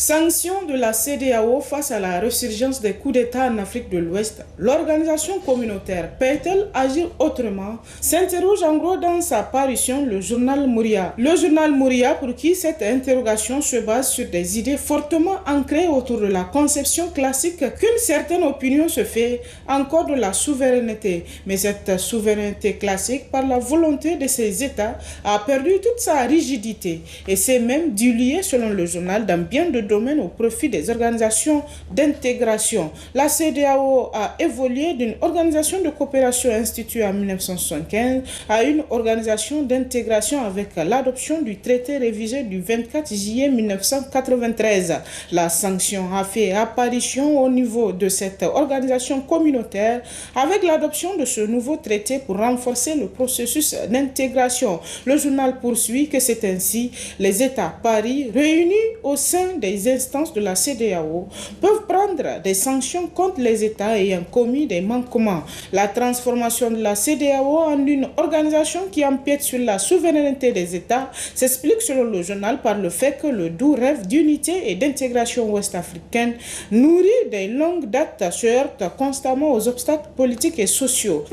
Sanctions de la CEDEAO face à la résurgence des coups d'État en Afrique de l'Ouest. L'organisation communautaire peut-elle agir autrement? S'interroge en gros dans sa parution le journal Mouria. Le journal Mouria pour qui cette interrogation se base sur des idées fortement ancrées autour de la conception classique qu'une certaine opinion se fait encore de la souveraineté. Mais cette souveraineté classique, par la volonté de ces États, a perdu toute sa rigidité et s'est même diluée selon le journal dans bien de domaines au profit des organisations d'intégration. La CEDEAO a évolué d'une organisation de coopération instituée en 1975 à une organisation d'intégration avec l'adoption du traité révisé du 24 juillet 1993. La sanction a fait apparition au niveau de cette organisation communautaire avec l'adoption de ce nouveau traité pour renforcer le processus d'intégration. Le journal poursuit que c'est ainsi les États Paris réunis au sein des instances de la CEDEAO peuvent prendre des sanctions contre les États ayant commis des manquements. La transformation de la CEDEAO en une organisation qui empiète sur la souveraineté des États s'explique selon le journal par le fait que le doux rêve d'unité et d'intégration ouest-africaine nourri des longues dates se heurte constamment aux obstacles politiques et sociaux.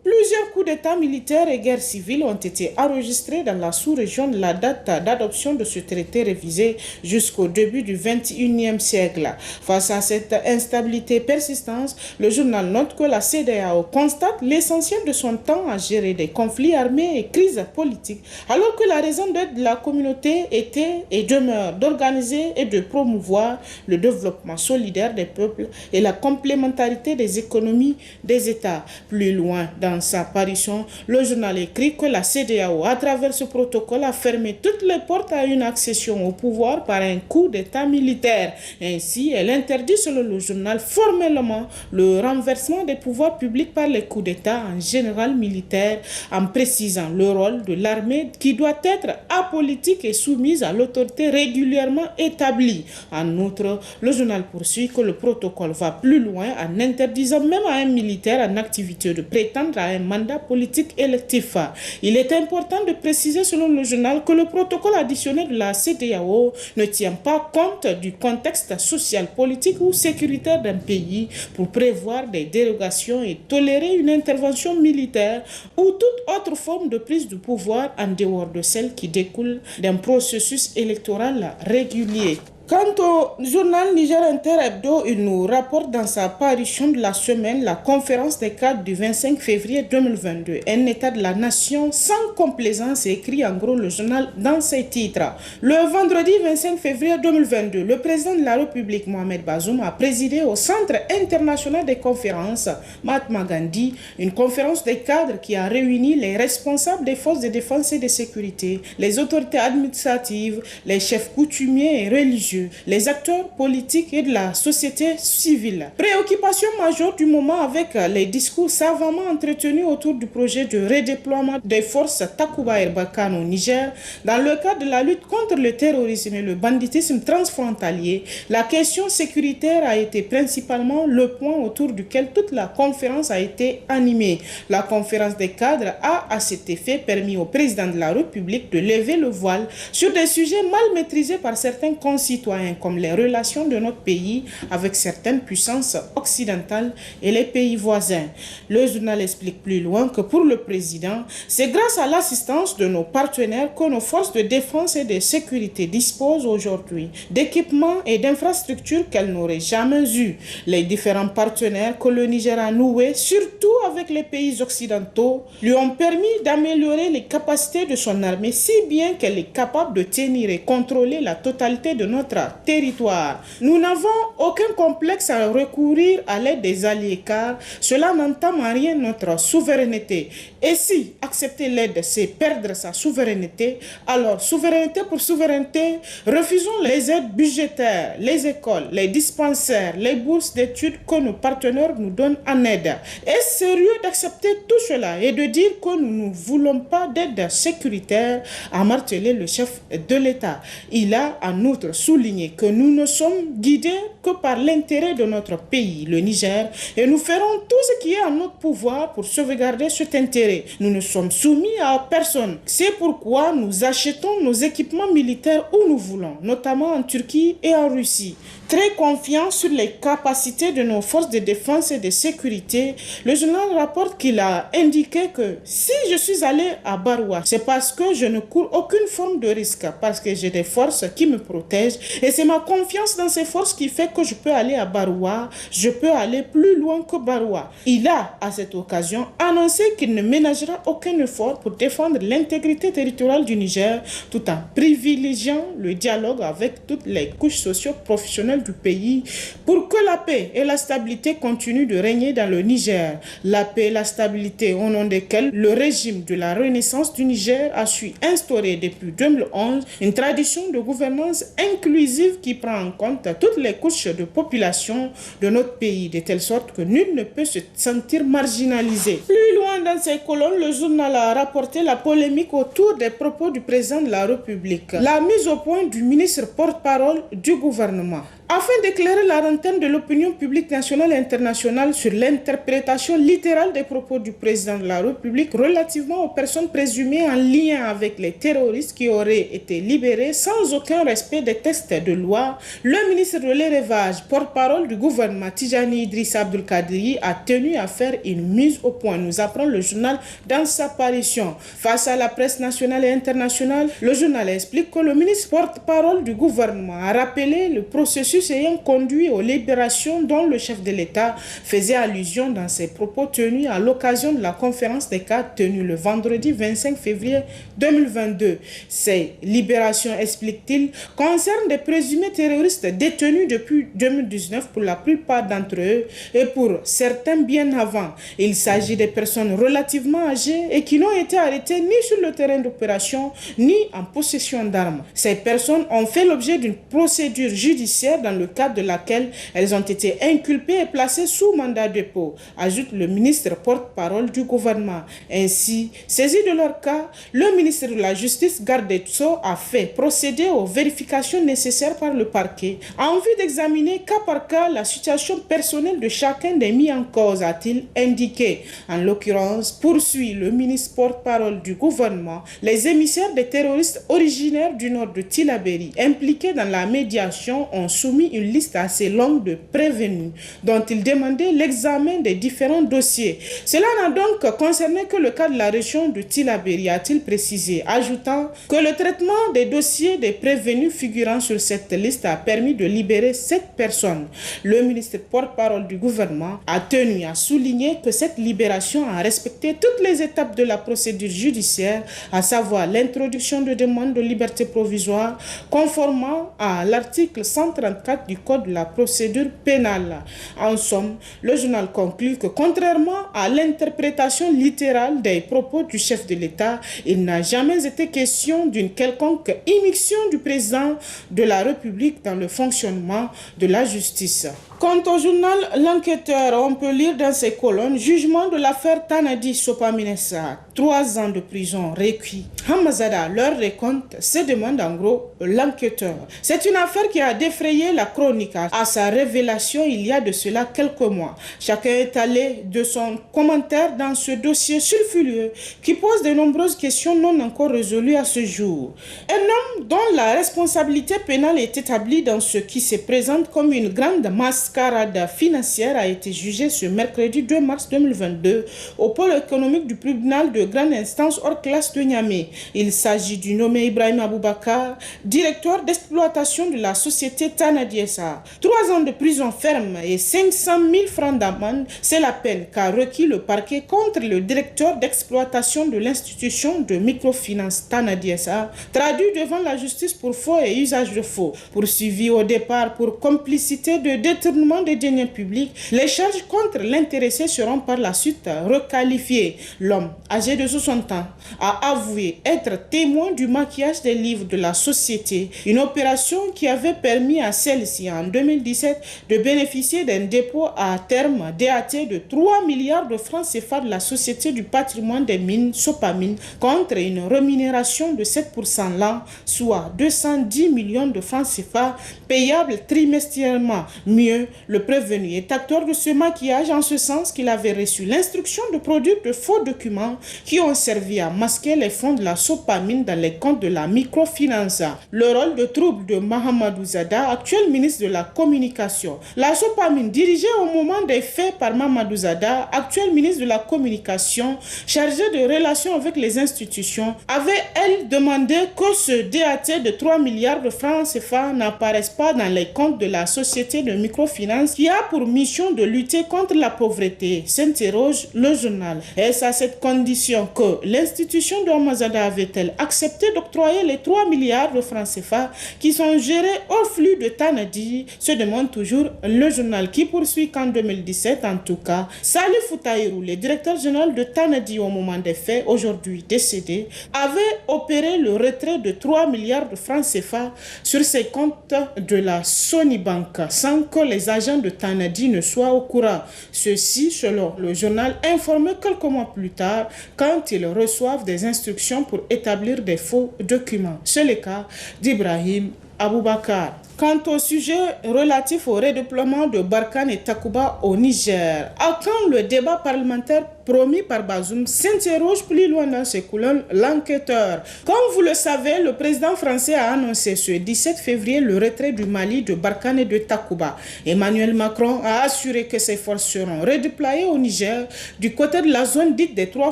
Plusieurs coups d'État militaires et guerres civiles ont été enregistrés dans la sous-région de la date d'adoption de ce traité révisé jusqu'au début du XXIe siècle. Face à cette instabilité persistante, le journal note que la CEDEAO constate l'essentiel de son temps à gérer des conflits armés et crises politiques, alors que la raison d'être de la communauté était et demeure d'organiser et de promouvoir le développement solidaire des peuples et la complémentarité des économies des États. Plus loin, dans sa parution, le journal écrit que la CEDEAO, à travers ce protocole, a fermé toutes les portes à une accession au pouvoir par un coup d'État militaire. Ainsi, elle interdit, selon le journal, formellement le renversement des pouvoirs publics par les coups d'État en général militaire, en précisant le rôle de l'armée qui doit être apolitique et soumise à l'autorité régulièrement établie. En outre, le journal poursuit que le protocole va plus loin en interdisant même à un militaire en activité de prétendre à un mandat politique électif. Il est important de préciser selon le journal que le protocole additionnel de la CEDEAO ne tient pas compte du contexte social, politique ou sécuritaire d'un pays pour prévoir des dérogations et tolérer une intervention militaire ou toute autre forme de prise de pouvoir en dehors de celle qui découle d'un processus électoral régulier. Quant au journal Niger Inter Hebdo, il nous rapporte dans sa parution de la semaine la conférence des cadres du 25 février 2022, un état de la nation sans complaisance, écrit en gros le journal dans ses titres. Le vendredi 25 février 2022, le président de la République Mohamed Bazoum a présidé au Centre international des conférences Mahatma Gandhi, une conférence des cadres qui a réuni les responsables des forces de défense et de sécurité, les autorités administratives, les chefs coutumiers et religieux, les acteurs politiques et de la société civile. Préoccupation majeure du moment avec les discours savamment entretenus autour du projet de redéploiement des forces Takuba Erbakan au Niger dans le cadre de la lutte contre le terrorisme et le banditisme transfrontalier. La question sécuritaire a été principalement le point autour duquel toute la conférence a été animée. La conférence des cadres a à cet effet permis au président de la République de lever le voile sur des sujets mal maîtrisés par certains concitoyens comme les relations de notre pays avec certaines puissances occidentales et les pays voisins. Le journal explique plus loin que pour le président, c'est grâce à l'assistance de nos partenaires que nos forces de défense et de sécurité disposent aujourd'hui d'équipements et d'infrastructures qu'elles n'auraient jamais eues. Les différents partenaires que le Niger a noués, surtout avec les pays occidentaux, lui ont permis d'améliorer les capacités de son armée si bien qu'elle est capable de tenir et contrôler la totalité de notre territoire. Nous n'avons aucun complexe à recourir à l'aide des alliés car cela n'entame en rien notre souveraineté. Et si accepter l'aide c'est perdre sa souveraineté, alors souveraineté pour souveraineté, refusons les aides budgétaires, les écoles, les dispensaires, les bourses d'études que nos partenaires nous donnent en aide. Est-ce sérieux d'accepter tout cela et de dire que nous ne voulons pas d'aide sécuritaire, a martelé le chef de l'État. Il a en outre souligné souligné que nous ne sommes guidés que par l'intérêt de notre pays, le Niger, et nous ferons tout ce qui est en notre pouvoir pour sauvegarder cet intérêt. Nous ne sommes soumis à personne. C'est pourquoi nous achetons nos équipements militaires où nous voulons, notamment en Turquie et en Russie. Très confiant sur les capacités de nos forces de défense et de sécurité, le journal rapporte qu'il a indiqué que si je suis allé à Baroua, c'est parce que je ne cours aucune forme de risque, parce que j'ai des forces qui me protègent et c'est ma confiance dans ces forces qui fait que je peux aller à Baroua, je peux aller plus loin que Baroua. Il a, à cette occasion, annoncé qu'il ne ménagera aucun effort pour défendre l'intégrité territoriale du Niger tout en privilégiant le dialogue avec toutes les couches socio-professionnelles du pays pour que la paix et la stabilité continuent de régner dans le Niger. La paix et la stabilité au nom desquelles le régime de la Renaissance du Niger a su instaurer depuis 2011 une tradition de gouvernance inclusive qui prend en compte toutes les couches de population de notre pays, de telle sorte que nul ne peut se sentir marginalisé. Plus loin dans ces colonnes, le journal a rapporté la polémique autour des propos du président de la République, la mise au point du ministre porte-parole du gouvernement. Afin d'éclairer la lanterne de l'opinion publique nationale et internationale sur l'interprétation littérale des propos du président de la République relativement aux personnes présumées en lien avec les terroristes qui auraient été libérés sans aucun respect des textes de loi, le ministre de l'Élevage, porte-parole du gouvernement Tijani Idrissa Abdul Kadri, a tenu à faire une mise au point, nous apprend le journal dans sa parution. Face à la presse nationale et internationale, le journal explique que le ministre porte-parole du gouvernement a rappelé le processus ayant conduit aux libérations dont le chef de l'État faisait allusion dans ses propos tenus à l'occasion de la conférence des cas tenue le vendredi 25 février 2022. Ces libérations, explique-t-il, concernent des présumés terroristes détenus depuis 2019 pour la plupart d'entre eux et pour certains bien avant. Il s'agit des personnes relativement âgées et qui n'ont été arrêtées ni sur le terrain d'opération ni en possession d'armes. Ces personnes ont fait l'objet d'une procédure judiciaire dans le cadre de laquelle elles ont été inculpées et placées sous mandat de dépôt, ajoute le ministre porte-parole du gouvernement. Ainsi, saisi de leur cas, le ministre de la Justice, garde des Sceaux, a fait procéder aux vérifications nécessaires par le parquet en vue d'examiner cas par cas la situation personnelle de chacun des mis en cause, a-t-il indiqué. En l'occurrence, poursuit le ministre porte-parole du gouvernement, les émissaires des terroristes originaires du nord de Tillabéri impliqués dans la médiation ont soumis une liste assez longue de prévenus dont il demandait l'examen des différents dossiers. Cela n'a donc concerné que le cas de la région de Tillabéri, a-t-il précisé, ajoutant que le traitement des dossiers des prévenus figurant sur cette liste a permis de libérer 7 personnes. Le ministre porte-parole du gouvernement a tenu à souligner que cette libération a respecté toutes les étapes de la procédure judiciaire, à savoir l'introduction de demandes de liberté provisoire conformément à l'article 134 du Code de la procédure pénale. En somme, le journal conclut que contrairement à l'interprétation littérale des propos du chef de l'État, il n'a jamais été question d'une quelconque immixtion du président de la République dans le fonctionnement de la justice. Quant au journal L'Enquêteur, on peut lire dans ses colonnes jugement de l'affaire Tanadi Sopaminessa, 3 ans de prison requis. Hamazada leur raconte, se demande en gros L'Enquêteur. C'est une affaire qui a défrayé la chronique à sa révélation il y a de cela quelques mois. Chacun est allé de son commentaire dans ce dossier sulfureux qui pose de nombreuses questions non encore résolues à ce jour. Un homme dont la responsabilité pénale est établie dans ce qui se présente comme une grande mascarade financière a été jugé ce mercredi 2 mars 2022 au pôle économique du tribunal de grande instance hors classe de Niamey. Il s'agit du nommé Ibrahim Aboubakar, directeur d'exploitation de la société Tanadi SA. 3 ans de prison ferme et 500 000 francs d'amende, c'est la peine qu'a requis le parquet contre le directeur d'exploitation de l'institution de microfinance Tanadi SA, traduit devant la justice pour faux et usage de faux, poursuivi au départ pour complicité de détournement détournement des deniers publics, les charges contre l'intéressé seront par la suite requalifiées. L'homme, âgé de 60 ans, a avoué être témoin du maquillage des livres de la société, une opération qui avait permis à celle-ci en 2017 de bénéficier d'un dépôt à terme DAT de 3 milliards de francs CFA de la Société du patrimoine des mines Sopamine contre une rémunération de 7% l'an, soit 210 millions de francs CFA payables trimestriellement. Mieux, le prévenu est acteur de ce maquillage en ce sens qu'il avait reçu l'instruction de produire de faux documents qui ont servi à masquer les fonds de la Sopamine dans les comptes de la microfinance. Le rôle de trouble de Mahamadou Zada, actuel ministre de la Communication. La Sopamine, dirigée au moment des faits par Mahamadou Zada, actuel ministre de la Communication, chargé de relations avec les institutions, avait, elle, demandé que ce DAT de 3 milliards de francs CFA n'apparaisse pas dans les comptes de la société de microfinance qui a pour mission de lutter contre la pauvreté, s'interroge le journal. Est-ce à cette condition que l'institution de Amazada avait-elle accepté d'octroyer les 3 milliards de francs CFA qui sont gérés au flux de Tanadi, se demande toujours le journal, qui poursuit qu'en 2017, en tout cas, Salif Foutaïrou, le directeur général de Tanadi au moment des faits, aujourd'hui décédé, avait opéré le retrait de 3 milliards de francs CFA sur ses comptes de la Sony Bank sans que les agents de Tanadi ne soient au courant. Ceci, selon le journal, informé quelques mois plus tard quand ils reçoivent des instructions pour établir des faux documents. C'est le cas d'Ibrahim Aboubakar. Quant au sujet relatif au redéploiement de Barkhane et Takuba au Niger, à quand le débat parlementaire promis par Bazoum, s'interroge plus loin dans ses colonnes l'enquêteur. Comme vous le savez, le président français a annoncé ce 17 février le retrait du Mali de Barkhane et de Takuba. Emmanuel Macron a assuré que ses forces seront redéployées au Niger du côté de la zone dite des 3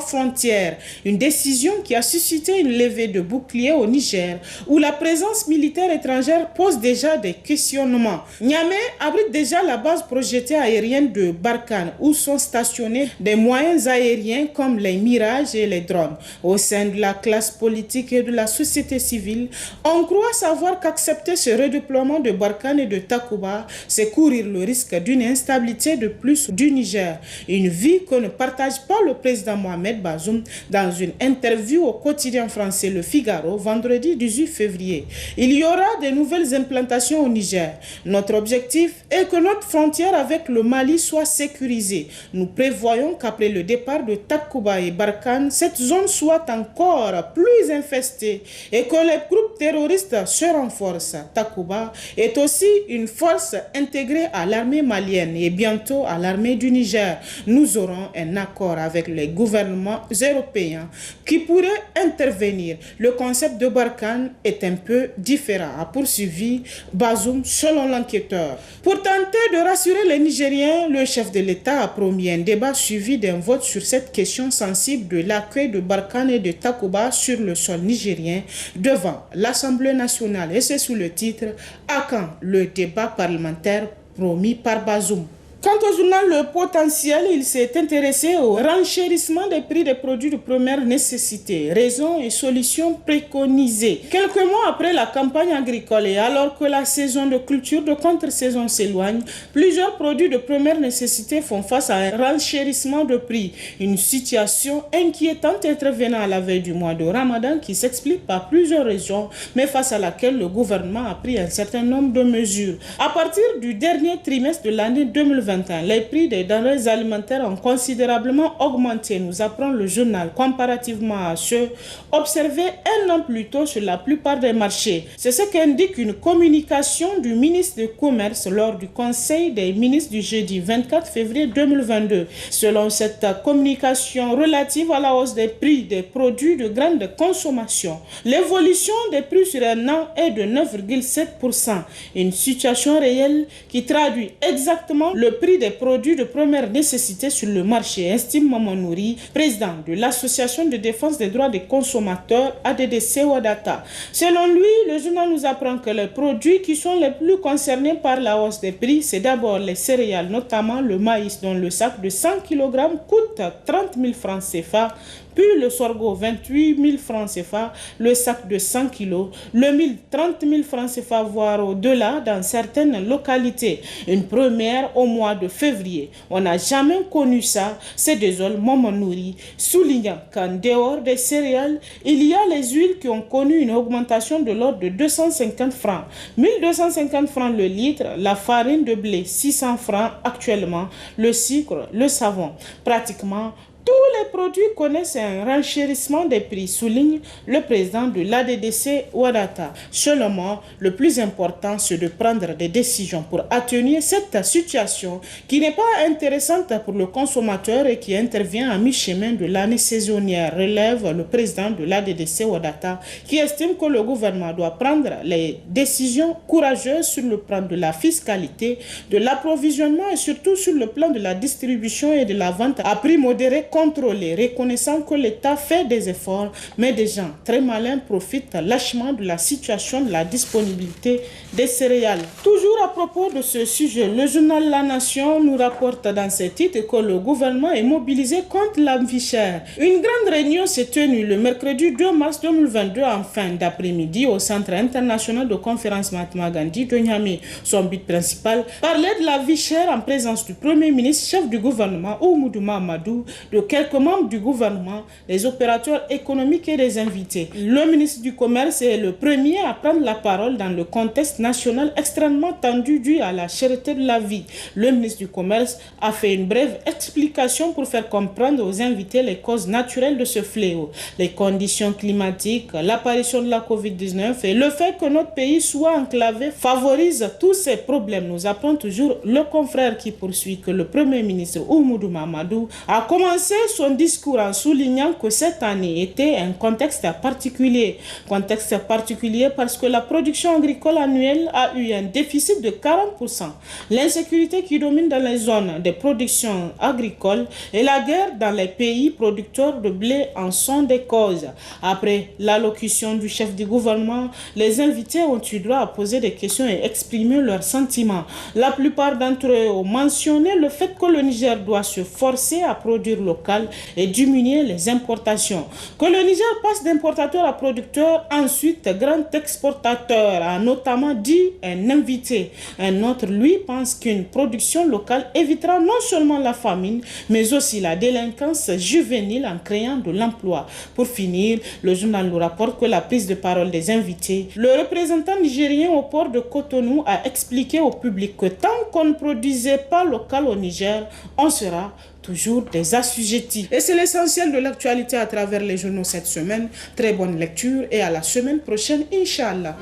frontières. Une décision qui a suscité une levée de boucliers au Niger, où la présence militaire étrangère pose déjà des questionnements. Niamey abrite déjà la base projetée aérienne de Barkhane, où sont stationnés des moyens aériens comme les Mirages et les drones. Au sein de la classe politique et de la société civile, on croit savoir qu'accepter ce redéploiement de Barkhane et de Takuba, c'est courir le risque d'une instabilité de plus du Niger. Une vie que ne partage pas le président Mohamed Bazoum dans une interview au quotidien français Le Figaro, vendredi 18 février. Il y aura de nouvelles implantations au Niger. Notre objectif est que notre frontière avec le Mali soit sécurisée. Nous prévoyons qu'après le départ de Takuba et Barkhane, cette zone soit encore plus infestée et que les groupes terroristes se renforcent. Takuba est aussi une force intégrée à l'armée malienne et bientôt à l'armée du Niger. Nous aurons un accord avec les gouvernements européens qui pourraient intervenir. Le concept de Barkhane est un peu différent, a poursuivi Bazoum selon l'enquêteur. Pour tenter de rassurer les Nigériens, le chef de l'État a promis un débat suivi d'un vote sur cette question sensible de l'accueil de Barkhane et de Takuba sur le sol nigérien devant l'Assemblée nationale. Et c'est sous le titre « À quand le débat parlementaire promis par Bazoum ?» Quant au journal Le Potentiel, il s'est intéressé au renchérissement des prix des produits de première nécessité, raisons et solutions préconisées. Quelques mois après la campagne agricole et alors que la saison de culture de contre-saison s'éloigne, plusieurs produits de première nécessité font face à un renchérissement de prix. Une situation inquiétante intervenant à la veille du mois de Ramadan qui s'explique par plusieurs raisons, mais face à laquelle le gouvernement a pris un certain nombre de mesures. À partir du dernier trimestre de l'année 2020, les prix des denrées alimentaires ont considérablement augmenté, nous apprend le journal, comparativement à ceux observés un an plus tôt sur la plupart des marchés. C'est ce qu'indique une communication du ministre du Commerce lors du Conseil des ministres du jeudi 24 février 2022. Selon cette communication relative à la hausse des prix des produits de grande consommation, l'évolution des prix sur un an est de 9,7%. Une situation réelle qui traduit exactement le prix des produits de première nécessité sur le marché, estime Mamanouri, président de l'Association de défense des droits des consommateurs ADDC Wadata. Selon lui, le journal nous nous apprend que les produits qui sont les plus concernés par la hausse des prix, c'est d'abord les céréales, notamment le maïs, dont le sac de 100 kg coûte 30 000 francs CFA, puis le sorgho 28 000 francs CFA, le sac de 100 kg, le mil 30 000 francs CFA, voire au-delà dans certaines localités. Une première au mois de février. On n'a jamais connu ça, c'est désole Maman Nouri, soulignant qu'en dehors des céréales, il y a les huiles qui ont connu une augmentation de l'ordre de 250 francs. 1250 francs le litre, la farine de blé 600 francs actuellement, le sucre, le savon. Pratiquement tous les produits connaissent un renchérissement des prix, souligne le président de l'ADDC Wadata. Seulement, le plus important, c'est de prendre des décisions pour atténuer cette situation qui n'est pas intéressante pour le consommateur et qui intervient à mi-chemin de l'année saisonnière, relève le président de l'ADDC Wadata, qui estime que le gouvernement doit prendre les décisions courageuses sur le plan de la fiscalité, de l'approvisionnement et surtout sur le plan de la distribution et de la vente à prix modéré contrôlé, reconnaissant que l'État fait des efforts, mais des gens très malins profitent lâchement de la situation de la disponibilité des céréales. Toujours à propos de ce sujet, le journal La Nation nous rapporte dans ses titres que le gouvernement est mobilisé contre la vie chère. Une grande réunion s'est tenue le mercredi 2 mars 2022 en fin d'après-midi au Centre international de conférence Mahatma Gandhi de Niamey. Son but principal, parler de la vie chère en présence du Premier ministre, chef du gouvernement Oumoudou Mahamadou, de quelques membres du gouvernement, les opérateurs économiques et les invités. Le ministre du Commerce est le premier à prendre la parole dans le contexte national extrêmement tendu dû à la cherté de la vie. Le ministre du Commerce a fait une brève explication pour faire comprendre aux invités les causes naturelles de ce fléau, les conditions climatiques, l'apparition de la Covid-19 et le fait que notre pays soit enclavé favorise tous ces problèmes. Nous apprend toujours le confrère qui poursuit que le Premier ministre Oumoudou Mahamadou a commencé son discours en soulignant que cette année était un contexte particulier. Contexte particulier parce que la production agricole annuelle a eu un déficit de 40%. L'insécurité qui domine dans les zones de production agricole et la guerre dans les pays producteurs de blé en sont des causes. Après l'allocution du chef du gouvernement, les invités ont eu droit à poser des questions et exprimer leurs sentiments. La plupart d'entre eux ont mentionné le fait que le Niger doit se forcer à produire local et diminuer les importations. Que le Niger passe d'importateur à producteur, ensuite grand exportateur, a notamment dit un invité. Un autre, lui, pense qu'une production locale évitera non seulement la famine, mais aussi la délinquance juvénile en créant de l'emploi. Pour finir, le journal nous rapporte que la prise de parole des invités, le représentant nigérien au port de Cotonou a expliqué au public que tant qu'on ne produisait pas local au Niger, on sera toujours des assujettis. Et c'est l'essentiel de l'actualité à travers les journaux cette semaine. Très bonne lecture et à la semaine prochaine, Inch'Allah.